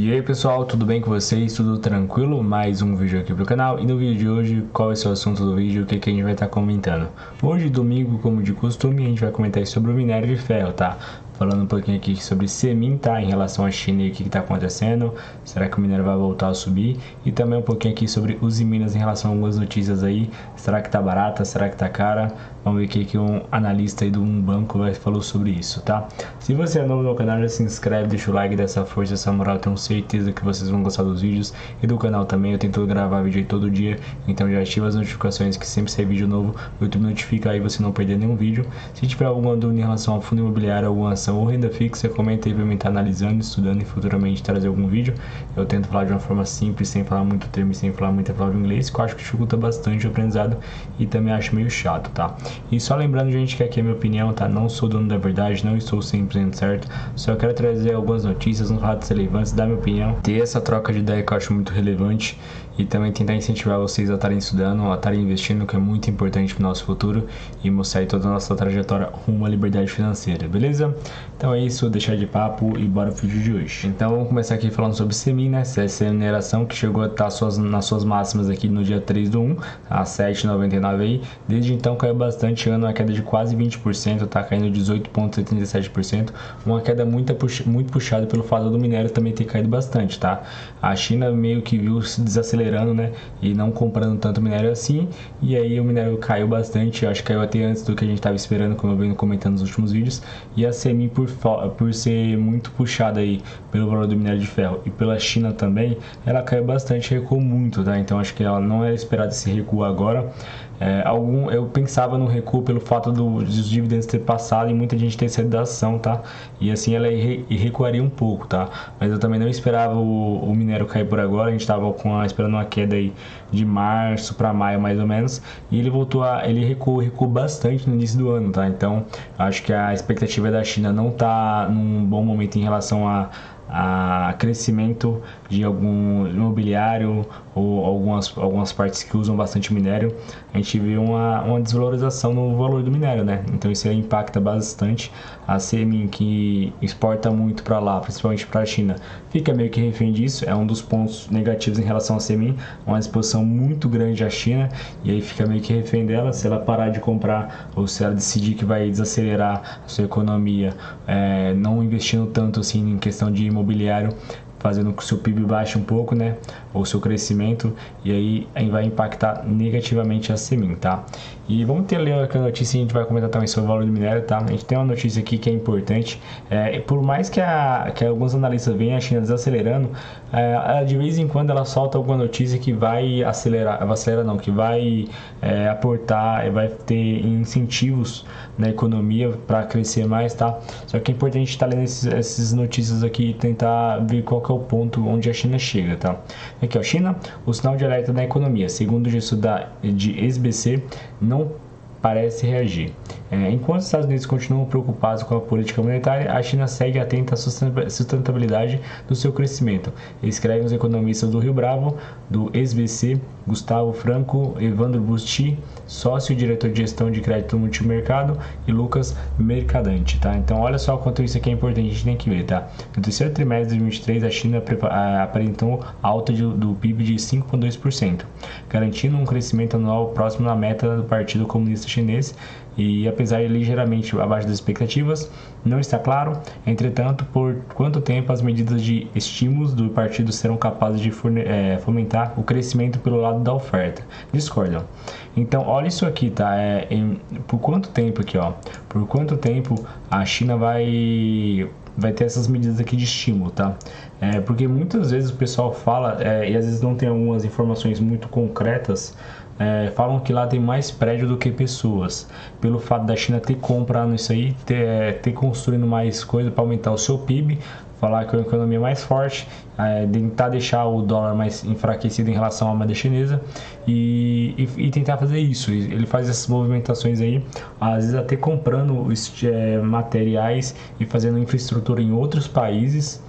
E aí pessoal, tudo bem com vocês? Tudo tranquilo? Mais um vídeo aqui pro canal. E no vídeo de hoje, qual vai ser o assunto do vídeo? O que a gente vai estar comentando? Hoje, domingo, como de costume, a gente vai comentar sobre o minério de ferro, tá? Falando um pouquinho aqui sobre Semin, tá? Em relação à China e o que está acontecendo. Será que o minério vai voltar a subir? E também um pouquinho aqui sobre Usiminas em relação a algumas notícias aí. Será que tá barata? Será que tá cara? Vamos ver o que um analista aí de um banco falou sobre isso, tá? Se você é novo no canal, já se inscreve, deixa o like, dessa força, essa moral. Eu tenho certeza que vocês vão gostar dos vídeos e do canal também. Eu tento gravar vídeo aí todo dia, então já ativa as notificações que sempre sai vídeo novo. O YouTube notifica aí você não perder nenhum vídeo. Se tiver alguma dúvida em relação ao fundo imobiliário, alguma ação ou renda fixa, comenta aí pra mim estar analisando, estudando e futuramente trazer algum vídeo. Eu tento falar de uma forma simples, sem falar muito termo e sem falar muita palavra em inglês, que eu acho que dificulta bastante o aprendizado e também acho meio chato, tá? E só lembrando, gente, que aqui é minha opinião, tá? Não sou dono da verdade, não estou 100% certo, só quero trazer algumas notícias, uns fatos relevantes, dar minha opinião, ter essa troca de ideia que eu acho muito relevante e também tentar incentivar vocês a estarem estudando, a estarem investindo, que é muito importante para o nosso futuro, e mostrar aí toda a nossa trajetória rumo à liberdade financeira, beleza? Então é isso, deixar de papo e bora pro vídeo de hoje. Então vamos começar aqui falando sobre Semin, né? Essa mineração que chegou a estar nas suas máximas aqui no dia 3/1, a 7,99 aí. Desde então caiu bastante, uma queda de quase 20%, tá caindo 18,77%, uma queda muito puxada pelo fato do minério também ter caído bastante, tá? A China meio que viu se desacelerando, né? E não comprando tanto minério assim, e aí o minério caiu bastante, acho que caiu até antes do que a gente estava esperando, como eu venho comentando nos últimos vídeos, e a Semin por ser muito puxada aí pelo valor do minério de ferro e pela China também, ela caiu bastante, recuou muito, tá? Então acho que ela não era esperada esse recuo agora. Eu pensava no recuo pelo fato dos dividendos ter passado e muita gente ter saído da ação, tá? E assim ela recuaria um pouco, tá? Mas eu também não esperava o minério cair por agora. A gente estava esperando uma queda aí de março para maio mais ou menos, e ele recuou bastante no início do ano, tá? Então acho que a expectativa da China não tá num bom momento em relação a crescimento de algum imobiliário ou algumas partes que usam bastante minério. A gente vê uma desvalorização no valor do minério, né? Então isso aí impacta bastante a Semin, que exporta muito para lá, principalmente para a China, fica meio que refém disso. É um dos pontos negativos em relação a Semin, uma exposição muito grande à China, e aí fica meio que refém dela. Se ela parar de comprar ou se ela decidir que vai desacelerar a sua economia, não investindo tanto assim em questão de imobiliário, fazendo com que o seu PIB baixe um pouco, né, ou seu crescimento, e aí vai impactar negativamente a Semin, tá? E vamos ter ali a notícia, a gente vai comentar também sobre o valor do minério, tá? A gente tem uma notícia aqui que é importante, por mais que alguns analistas venham a China desacelerando, de vez em quando ela solta alguma notícia que vai que vai aportar, vai ter incentivos na economia para crescer mais, tá? Só que é importante a gente estar lendo essas notícias aqui e tentar ver qual que é o ponto onde a China chega, tá? Aqui, ó, China, o sinal de alerta da economia, segundo o gestor de SBC, não parece reagir. Enquanto os Estados Unidos continuam preocupados com a política monetária, a China segue atenta à sustentabilidade do seu crescimento, escrevem os economistas do Rio Bravo, do SBC, Gustavo Franco, Evandro Busti, sócio e diretor de gestão de crédito multimercado, e Lucas Mercadante, tá? Então olha só quanto isso aqui é importante, a gente tem que ver, tá? No terceiro trimestre de 2023, a China apresentou alta do PIB de 5,2%, garantindo um crescimento anual próximo da meta do Partido Comunista Chinês, e apesar de ligeiramente abaixo das expectativas, não está claro, entretanto, por quanto tempo as medidas de estímulos do partido serão capazes de fomentar o crescimento pelo lado da oferta. Discordam. Então, olha isso aqui, tá? Por quanto tempo aqui, ó? Por quanto tempo a China vai ter essas medidas aqui de estímulo, tá? Porque muitas vezes o pessoal fala, e às vezes não tem algumas informações muito concretas, falam que lá tem mais prédio do que pessoas, pelo fato da China ter comprado isso aí, ter construindo mais coisa para aumentar o seu PIB, falar que é uma economia mais forte, tentar deixar o dólar mais enfraquecido em relação à moeda chinesa e tentar fazer isso. Ele faz essas movimentações aí, às vezes até comprando materiais e fazendo infraestrutura em outros países,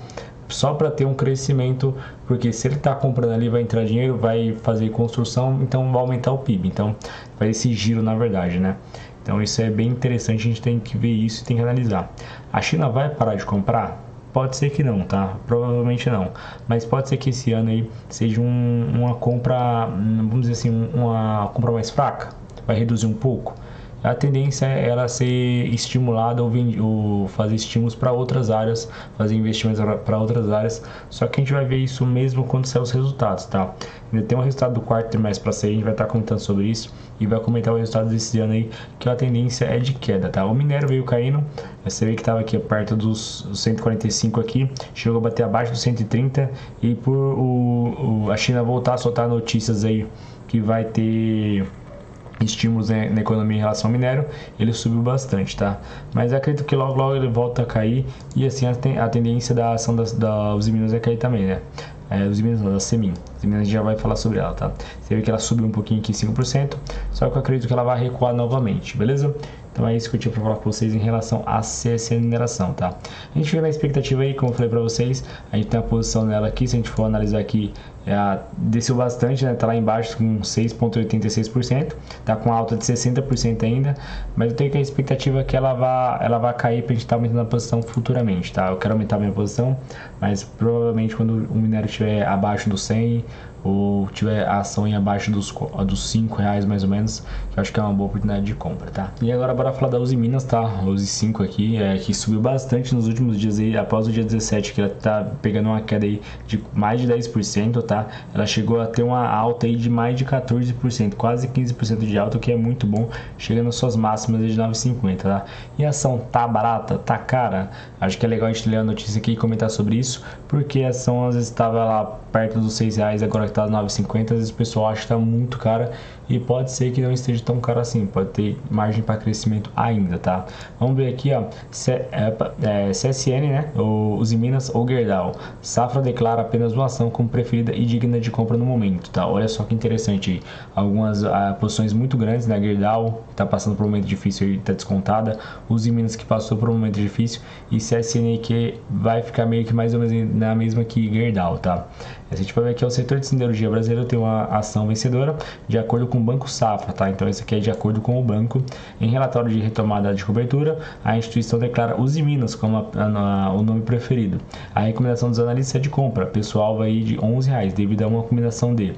só para ter um crescimento, porque se ele está comprando ali, vai entrar dinheiro, vai fazer construção, então vai aumentar o PIB, então faz esse giro na verdade, né? Então isso é bem interessante, a gente tem que ver isso e tem que analisar. A China vai parar de comprar? pode ser que não, tá? Provavelmente não. Mas pode ser que esse ano aí seja uma compra, vamos dizer assim, uma compra mais fraca. Vai reduzir um pouco. A tendência é ela ser estimulada ou fazer estímulos para outras áreas, fazer investimentos para outras áreas. Só que a gente vai ver isso mesmo quando sair os resultados, tá? Ainda tem um resultado do quarto trimestre para sair, a gente vai estar comentando sobre isso e vai comentar o resultado desse ano aí, que a tendência é de queda, tá? O minério veio caindo, você vê que estava aqui perto dos 145 aqui, chegou a bater abaixo dos 130 e por a China voltar a soltar notícias aí que vai ter estímulos na economia em relação ao minério, ele subiu bastante, tá? Mas acredito que logo ele volta a cair e assim a tendência da ação da Usiminas é cair também, né? Usiminas não, da Semin. Usiminas a gente já vai falar sobre ela, tá? Você vê que ela subiu um pouquinho aqui, 5%, só que eu acredito que ela vai recuar novamente, beleza? Então é isso que eu tinha para falar com vocês em relação à CSN Mineração, tá? A gente fica na expectativa aí, como eu falei para vocês, a gente tem a posição nela aqui, se a gente for analisar aqui, desceu bastante, né? Tá lá embaixo com 6,86%, tá com alta de 60% ainda, mas eu tenho que a expectativa é que ela vai cair pra gente estar aumentando a posição futuramente, tá? Eu quero aumentar a minha posição, mas provavelmente quando o minério estiver abaixo do 100 ou tiver a ação em abaixo dos R$5 mais ou menos, que eu acho que é uma boa oportunidade de compra, tá? E agora bora falar da Usiminas, tá? A Uzi 5 aqui, que subiu bastante nos últimos dias aí, após o dia 17, que ela tá pegando uma queda aí de mais de 10%, tá? Ela chegou a ter uma alta aí de mais de 14%, quase 15% de alta, o que é muito bom, chegando às suas máximas de 9,50, tá? E a ação tá barata, tá cara? Acho que é legal a gente ler a notícia aqui e comentar sobre isso, porque a ação às vezes estava lá perto dos R$6, agora que tá 9,50, às vezes o pessoal acha que tá muito cara e pode ser que não esteja tão caro assim, pode ter margem para crescimento ainda, tá? Vamos ver aqui, ó, CSN, né, Usiminas ou Gerdau. Safra declara apenas uma ação como preferida e digna de compra no momento, tá? Olha só que interessante aí, algumas posições muito grandes, né, Gerdau tá passando por um momento difícil e tá descontada, Usiminas que passou por um momento difícil e CSN que vai ficar meio que mais ou menos na mesma que Gerdau, tá? A gente vai ver que o setor de siderurgia brasileiro tem uma ação vencedora de acordo com o Banco Safra, tá? Então esse aqui é de acordo com o banco. Em relatório de retomada de cobertura, a instituição declara Usiminas como o nome preferido. A recomendação dos analistas é de compra, pessoal vai de R$11 devido a uma combinação de.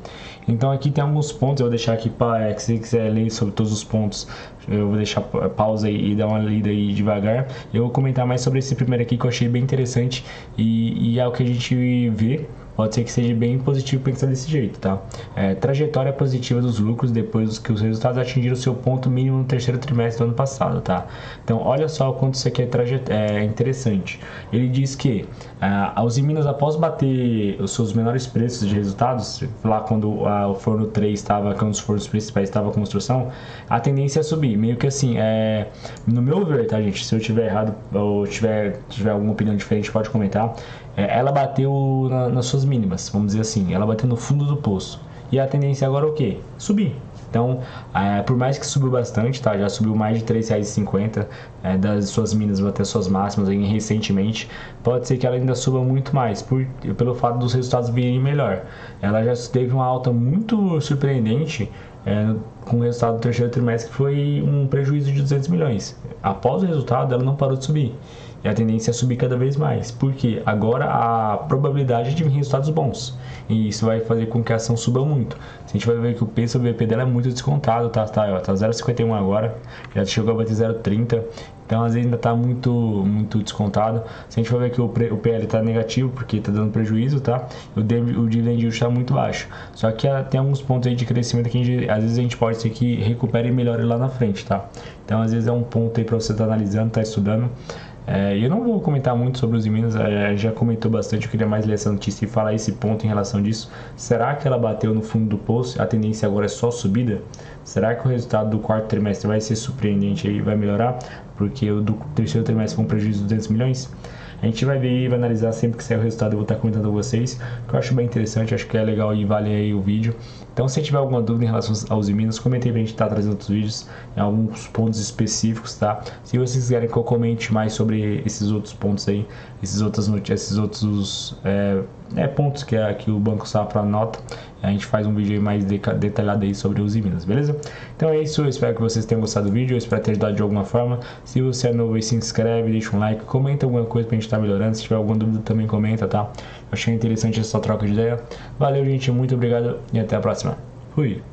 Então aqui tem alguns pontos, eu vou deixar aqui para se você quiser ler sobre todos os pontos, eu vou deixar pausa aí e dar uma lida aí devagar. Eu vou comentar mais sobre esse primeiro aqui que eu achei bem interessante e é o que a gente vê. Pode ser que seja bem positivo pensar desse jeito, tá? Trajetória positiva dos lucros depois que os resultados atingiram seu ponto mínimo no terceiro trimestre do ano passado, tá? Então, olha só o quanto isso aqui é interessante. Ele diz que a Usiminas, após bater os seus menores preços de resultados, lá quando o forno 3 estava, que é um dos fornos principais estava em construção, a tendência é subir. Meio que assim, no meu ver, tá, gente? Se eu tiver errado ou tiver alguma opinião diferente, pode comentar. Ela bateu nas suas mínimas, vamos dizer assim, ela bateu no fundo do poço. E a tendência agora é o quê? Subir. Então, por mais que subiu bastante, tá? Já subiu mais de R$3,50 das suas mínimas até suas máximas aí, recentemente. Pode ser que ela ainda suba muito mais, pelo fato dos resultados virem melhor. Ela já teve uma alta muito surpreendente com o resultado do terceiro trimestre, que foi um prejuízo de 200 milhões. Após o resultado, ela não parou de subir. E a tendência é subir cada vez mais, porque agora a probabilidade é de vir resultados bons. E isso vai fazer com que a ação suba muito. A gente vai ver que o P sobre BP dela é muito descontado, tá 0,51 agora, já chegou a bater 0,30. Então, às vezes ainda está muito descontado. Se a gente for ver que o PL está negativo, porque está dando prejuízo, tá? O dividend yield está muito baixo. Só que tem alguns pontos aí de crescimento que às vezes a gente pode ser que recupere e melhore lá na frente, tá? Então, às vezes é um ponto aí para você estar analisando, estar estudando. Eu não vou comentar muito sobre os Usiminas, já comentou bastante, eu queria mais ler essa notícia e falar esse ponto em relação disso. Será que ela bateu no fundo do poço? A tendência agora é só subida? Será que o resultado do quarto trimestre vai ser surpreendente e vai melhorar? Porque o do terceiro trimestre foi um prejuízo de 200 milhões? A gente vai ver e vai analisar sempre que sair o resultado, eu vou estar comentando com vocês, que eu acho bem interessante, acho que é legal e vale aí o vídeo. Então, se tiver alguma dúvida em relação aos Minas, comente aí pra gente estar trazendo outros vídeos em alguns pontos específicos, tá? Se vocês quiserem que eu comente mais sobre esses outros pontos aí, esses outros pontos que o banco Safra anota, a gente faz um vídeo aí mais detalhado aí sobre os Minas, beleza? Então é isso, eu espero que vocês tenham gostado do vídeo, eu espero ter ajudado de alguma forma. Se você é novo aí, se inscreve, deixa um like, comenta alguma coisa pra gente estar melhorando. Se tiver alguma dúvida também comenta, tá? Eu achei interessante essa troca de ideia. Valeu, gente, muito obrigado e até a próxima. Fui!